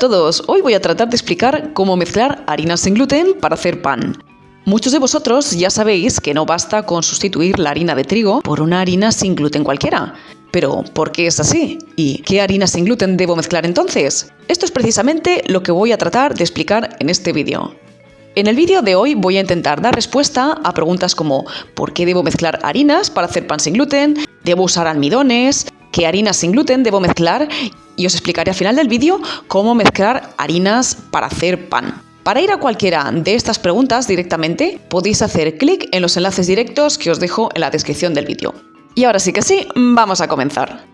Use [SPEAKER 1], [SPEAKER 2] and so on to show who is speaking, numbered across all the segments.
[SPEAKER 1] Hola a todos, hoy voy a tratar de explicar cómo mezclar harinas sin gluten para hacer pan. Muchos de vosotros ya sabéis que no basta con sustituir la harina de trigo por una harina sin gluten cualquiera. Pero, ¿por qué es así? ¿Y qué harina sin gluten debo mezclar entonces? Esto es precisamente lo que voy a tratar de explicar en este vídeo. En el vídeo de hoy voy a intentar dar respuesta a preguntas como ¿por qué debo mezclar harinas para hacer pan sin gluten? ¿Debo usar almidones? ¿Qué harinas sin gluten debo mezclar? Y os explicaré al final del vídeo cómo mezclar harinas para hacer pan. Para ir a cualquiera de estas preguntas directamente, podéis hacer clic en los enlaces directos que os dejo en la descripción del vídeo. Y ahora sí que sí, vamos a comenzar.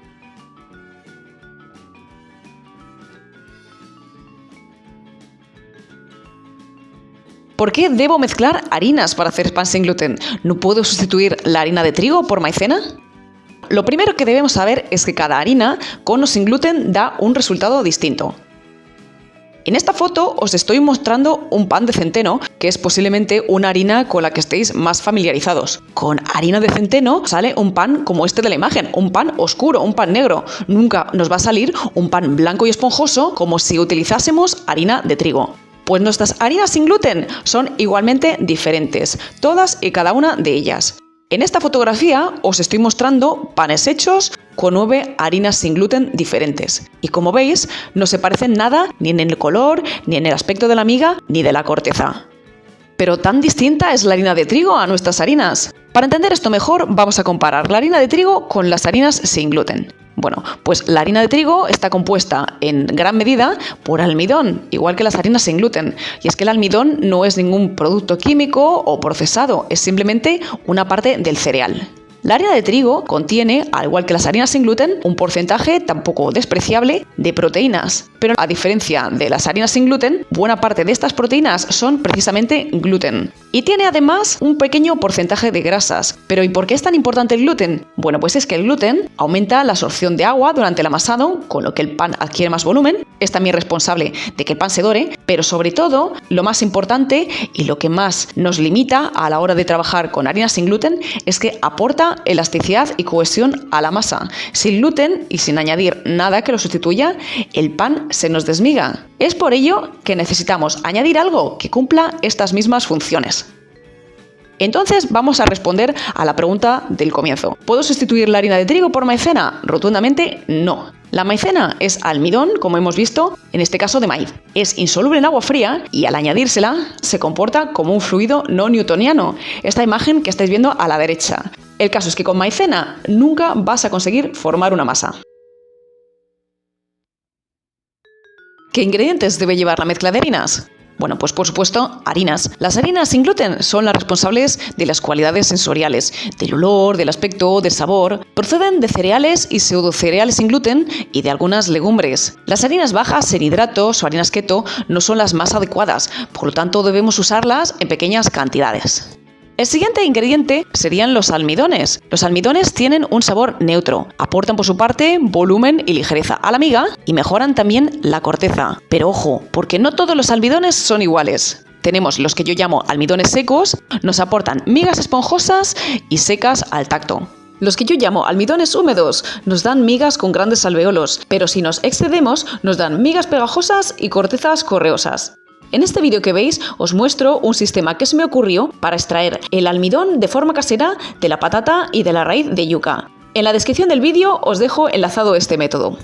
[SPEAKER 1] ¿Por qué debo mezclar harinas para hacer pan sin gluten? ¿No puedo sustituir la harina de trigo por maicena? Lo primero que debemos saber es que cada harina, con o sin gluten, da un resultado distinto. En esta foto os estoy mostrando un pan de centeno, que es posiblemente una harina con la que estéis más familiarizados. Con harina de centeno sale un pan como este de la imagen, un pan oscuro, un pan negro. Nunca nos va a salir un pan blanco y esponjoso como si utilizásemos harina de trigo. Pues nuestras harinas sin gluten son igualmente diferentes, todas y cada una de ellas. En esta fotografía os estoy mostrando panes hechos con 9 harinas sin gluten diferentes. Y como veis, no se parecen nada ni en el color, ni en el aspecto de la miga, ni de la corteza. Pero tan distinta es la harina de trigo a nuestras harinas. Para entender esto mejor, vamos a comparar la harina de trigo con las harinas sin gluten. Bueno, pues la harina de trigo está compuesta en gran medida por almidón, igual que las harinas sin gluten. Y es que el almidón no es ningún producto químico o procesado, es simplemente una parte del cereal. La harina de trigo contiene, al igual que las harinas sin gluten, un porcentaje tampoco despreciable de proteínas. Pero a diferencia de las harinas sin gluten, buena parte de estas proteínas son precisamente gluten. Y tiene además un pequeño porcentaje de grasas. ¿Pero y por qué es tan importante el gluten? Bueno, pues es que el gluten aumenta la absorción de agua durante el amasado, con lo que el pan adquiere más volumen. Es también responsable de que el pan se dore, pero sobre todo, lo más importante y lo que más nos limita a la hora de trabajar con harinas sin gluten es que aporta elasticidad y cohesión a la masa. Sin gluten y sin añadir nada que lo sustituya, el pan se nos desmiga. Es por ello que necesitamos añadir algo que cumpla estas mismas funciones. Entonces vamos a responder a la pregunta del comienzo. ¿Puedo sustituir la harina de trigo por maicena? Rotundamente no. La maicena es almidón, como hemos visto, en este caso de maíz. Es insoluble en agua fría y al añadírsela se comporta como un fluido no newtoniano. Esta imagen que estáis viendo a la derecha. El caso es que con maicena nunca vas a conseguir formar una masa. ¿Qué ingredientes debe llevar la mezcla de harinas? Bueno, pues por supuesto, harinas. Las harinas sin gluten son las responsables de las cualidades sensoriales, del olor, del aspecto, del sabor. Proceden de cereales y pseudocereales sin gluten y de algunas legumbres. Las harinas bajas en hidratos o harinas keto no son las más adecuadas, por lo tanto debemos usarlas en pequeñas cantidades. El siguiente ingrediente serían los almidones. Los almidones tienen un sabor neutro, aportan por su parte volumen y ligereza a la miga y mejoran también la corteza. Pero ojo, porque no todos los almidones son iguales. Tenemos los que yo llamo almidones secos, nos aportan migas esponjosas y secas al tacto. Los que yo llamo almidones húmedos nos dan migas con grandes alveolos, pero si nos excedemos nos dan migas pegajosas y cortezas correosas. En este vídeo que veis os muestro un sistema que se me ocurrió para extraer el almidón de forma casera de la patata y de la raíz de yuca. En la descripción del vídeo os dejo enlazado este método.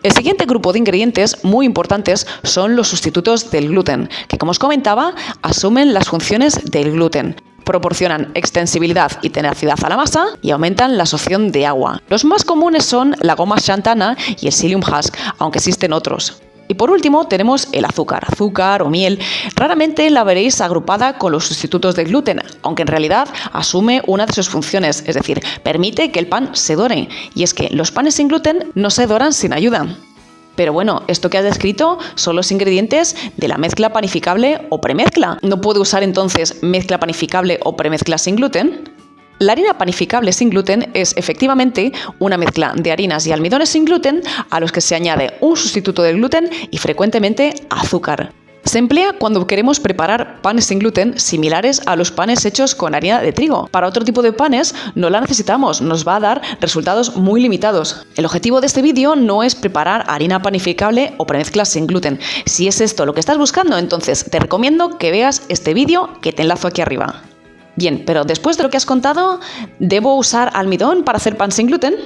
[SPEAKER 1] El siguiente grupo de ingredientes muy importantes son los sustitutos del gluten, que como os comentaba, asumen las funciones del gluten. Proporcionan extensibilidad y tenacidad a la masa y aumentan la absorción de agua. Los más comunes son la goma xantana y el psyllium husk, aunque existen otros. Y por último tenemos el azúcar o miel. Raramente la veréis agrupada con los sustitutos del gluten, aunque en realidad asume una de sus funciones, es decir, permite que el pan se dore. Y es que los panes sin gluten no se doran sin ayuda. Pero bueno, esto que has descrito son los ingredientes de la mezcla panificable o premezcla. ¿No puedo usar entonces mezcla panificable o premezcla sin gluten? La harina panificable sin gluten es efectivamente una mezcla de harinas y almidones sin gluten a los que se añade un sustituto del gluten y frecuentemente azúcar. Se emplea cuando queremos preparar panes sin gluten similares a los panes hechos con harina de trigo. Para otro tipo de panes no la necesitamos, nos va a dar resultados muy limitados. El objetivo de este vídeo no es preparar harina panificable o premezclas sin gluten. Si es esto lo que estás buscando, entonces te recomiendo que veas este vídeo que te enlazo aquí arriba. Bien, pero después de lo que has contado, ¿debo usar almidón para hacer pan sin gluten?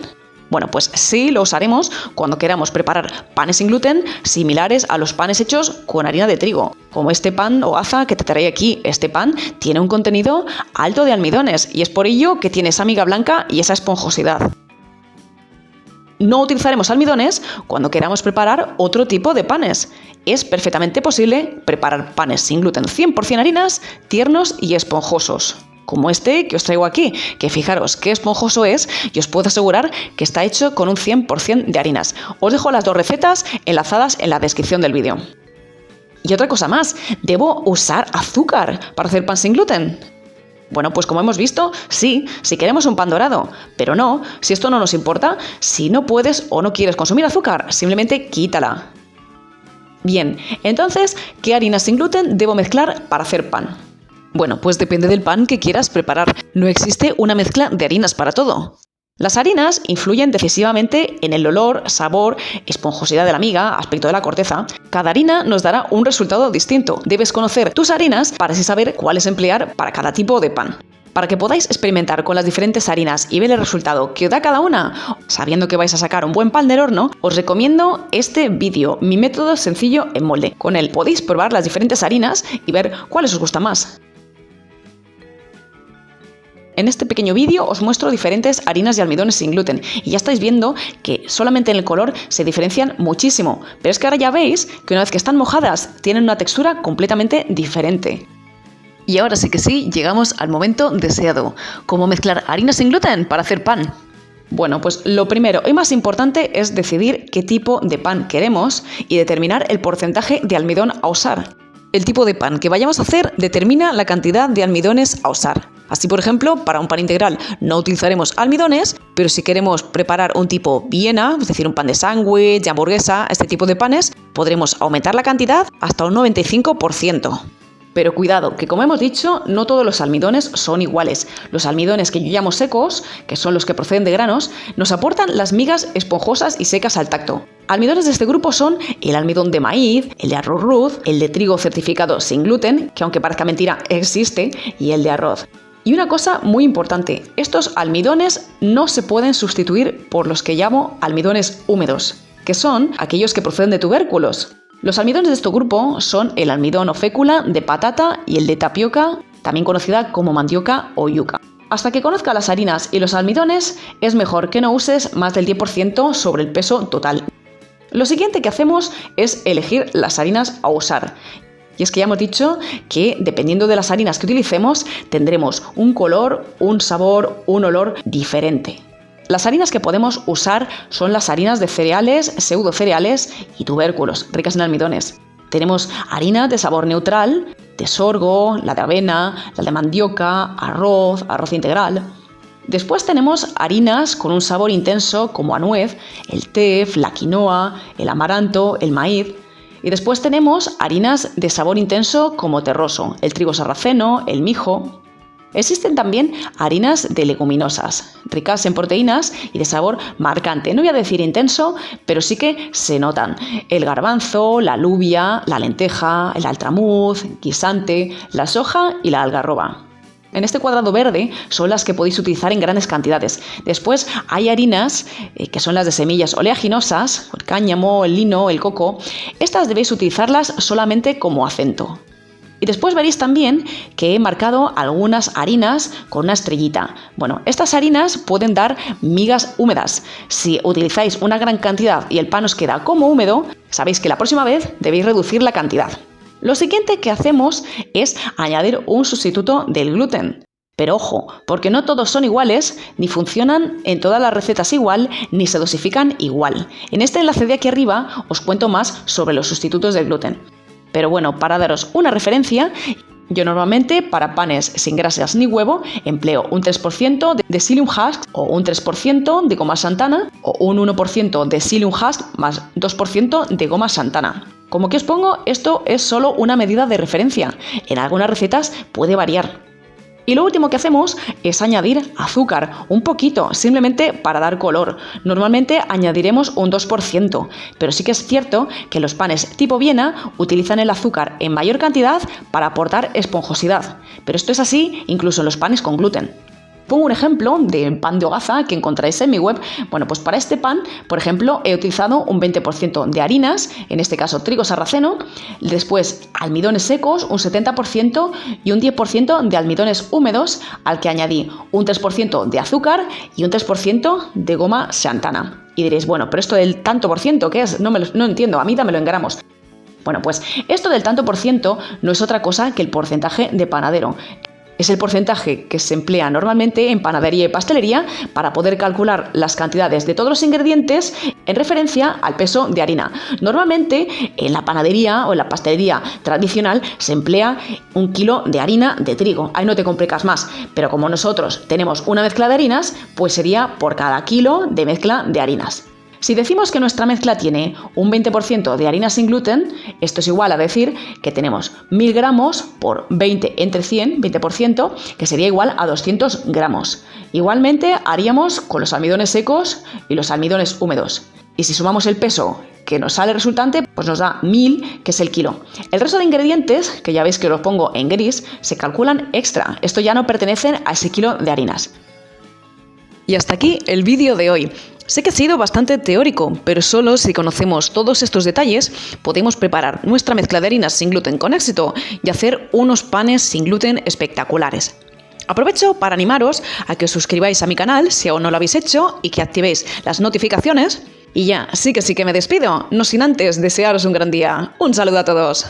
[SPEAKER 1] Bueno, pues sí lo usaremos cuando queramos preparar panes sin gluten similares a los panes hechos con harina de trigo. Como este pan o hogaza que te trae aquí, este pan tiene un contenido alto de almidones y es por ello que tiene esa miga blanca y esa esponjosidad. No utilizaremos almidones cuando queramos preparar otro tipo de panes. Es perfectamente posible preparar panes sin gluten 100% harinas, tiernos y esponjosos. Como este que os traigo aquí, que fijaros qué esponjoso es y os puedo asegurar que está hecho con un 100% de harinas. Os dejo las dos recetas enlazadas en la descripción del vídeo. Y otra cosa más, ¿debo usar azúcar para hacer pan sin gluten? Bueno, pues como hemos visto, sí, si queremos un pan dorado, pero no, si esto no nos importa, si no puedes o no quieres consumir azúcar, simplemente quítala. Bien, entonces, ¿qué harina sin gluten debo mezclar para hacer pan? Bueno, pues depende del pan que quieras preparar. No existe una mezcla de harinas para todo. Las harinas influyen decisivamente en el olor, sabor, esponjosidad de la miga, aspecto de la corteza. Cada harina nos dará un resultado distinto. Debes conocer tus harinas para así saber cuáles emplear para cada tipo de pan. Para que podáis experimentar con las diferentes harinas y ver el resultado que os da cada una, sabiendo que vais a sacar un buen pan del horno, os recomiendo este vídeo, mi método sencillo en molde. Con él podéis probar las diferentes harinas y ver cuáles os gusta más. En este pequeño vídeo os muestro diferentes harinas y almidones sin gluten y ya estáis viendo que solamente en el color se diferencian muchísimo, pero es que ahora ya veis que una vez que están mojadas tienen una textura completamente diferente. Y ahora sí que sí, llegamos al momento deseado, ¿cómo mezclar harinas sin gluten para hacer pan? Bueno, pues lo primero y más importante es decidir qué tipo de pan queremos y determinar el porcentaje de almidón a usar. El tipo de pan que vayamos a hacer determina la cantidad de almidones a usar. Así, por ejemplo, para un pan integral no utilizaremos almidones, pero si queremos preparar un tipo Viena, es decir, un pan de sándwich, de hamburguesa, este tipo de panes, podremos aumentar la cantidad hasta un 95%. Pero cuidado, que como hemos dicho, no todos los almidones son iguales. Los almidones que yo llamo secos, que son los que proceden de granos, nos aportan las migas esponjosas y secas al tacto. Almidones de este grupo son el almidón de maíz, el de arroz ruz, el de trigo certificado sin gluten, que aunque parezca mentira existe, y el de arroz. Y una cosa muy importante, estos almidones no se pueden sustituir por los que llamo almidones húmedos, que son aquellos que proceden de tubérculos. Los almidones de este grupo son el almidón o fécula de patata y el de tapioca, también conocida como mandioca o yuca. Hasta que conozcas las harinas y los almidones, es mejor que no uses más del 10% sobre el peso total. Lo siguiente que hacemos es elegir las harinas a usar. Y es que ya hemos dicho que dependiendo de las harinas que utilicemos, tendremos un color, un sabor, un olor diferente. Las harinas que podemos usar son las harinas de cereales, pseudocereales y tubérculos, ricas en almidones. Tenemos harinas de sabor neutral, de sorgo, la de avena, la de mandioca, arroz integral. Después tenemos harinas con un sabor intenso como a nuez, el tef, la quinoa, el amaranto, el maíz. Y después tenemos harinas de sabor intenso como terroso, el trigo sarraceno, el mijo. Existen también harinas de leguminosas, ricas en proteínas y de sabor marcante. No voy a decir intenso, pero sí que se notan. El garbanzo, la alubia, la lenteja, el altramuz, guisante, la soja y la algarroba. En este cuadrado verde son las que podéis utilizar en grandes cantidades. Después hay harinas que son las de semillas oleaginosas, el cáñamo, el lino, el coco. Estas debéis utilizarlas solamente como acento. Y después veréis también que he marcado algunas harinas con una estrellita. Bueno, estas harinas pueden dar migas húmedas. Si utilizáis una gran cantidad y el pan os queda como húmedo, sabéis que la próxima vez debéis reducir la cantidad. Lo siguiente que hacemos es añadir un sustituto del gluten. Pero ojo, porque no todos son iguales, ni funcionan en todas las recetas igual, ni se dosifican igual. En este enlace de aquí arriba os cuento más sobre los sustitutos del gluten. Pero bueno, para daros una referencia, yo normalmente para panes sin grasas ni huevo empleo un 3% de psyllium husk o un 3% de goma xantana o un 1% de psyllium husk más 2% de goma xantana. Como que os pongo, esto es solo una medida de referencia. En algunas recetas puede variar. Y lo último que hacemos es añadir azúcar, un poquito, simplemente para dar color. Normalmente añadiremos un 2%, pero sí que es cierto que los panes tipo Viena utilizan el azúcar en mayor cantidad para aportar esponjosidad. Pero esto es así incluso en los panes con gluten. Pongo un ejemplo de pan de hogaza que encontráis en mi web. Bueno, pues para este pan, por ejemplo, he utilizado un 20% de harinas, en este caso trigo sarraceno, después almidones secos, un 70% y un 10% de almidones húmedos, al que añadí un 3% de azúcar y un 3% de goma xantana. Y diréis, bueno, pero esto del tanto por ciento, ¿qué es? No entiendo, a mí dámelo en gramos. Bueno, pues esto del tanto por ciento no es otra cosa que el porcentaje de panadero. Es el porcentaje que se emplea normalmente en panadería y pastelería para poder calcular las cantidades de todos los ingredientes en referencia al peso de harina. Normalmente en la panadería o en la pastelería tradicional se emplea 1 kilo de harina de trigo. Ahí no te complicas más, pero como nosotros tenemos una mezcla de harinas, pues sería por cada kilo de mezcla de harinas. Si decimos que nuestra mezcla tiene un 20% de harina sin gluten, esto es igual a decir que tenemos 1000 gramos por 20 entre 100, 20%, que sería igual a 200 gramos. Igualmente haríamos con los almidones secos y los almidones húmedos. Y si sumamos el peso que nos sale resultante, pues nos da 1000, que es el kilo. El resto de ingredientes, que ya veis que los pongo en gris, se calculan extra. Esto ya no pertenecen a ese kilo de harinas. Y hasta aquí el vídeo de hoy. Sé que ha sido bastante teórico, pero solo si conocemos todos estos detalles podemos preparar nuestra mezcla de harinas sin gluten con éxito y hacer unos panes sin gluten espectaculares. Aprovecho para animaros a que os suscribáis a mi canal si aún no lo habéis hecho y que activéis las notificaciones. Y ya, sí que me despido, no sin antes desearos un gran día. Un saludo a todos.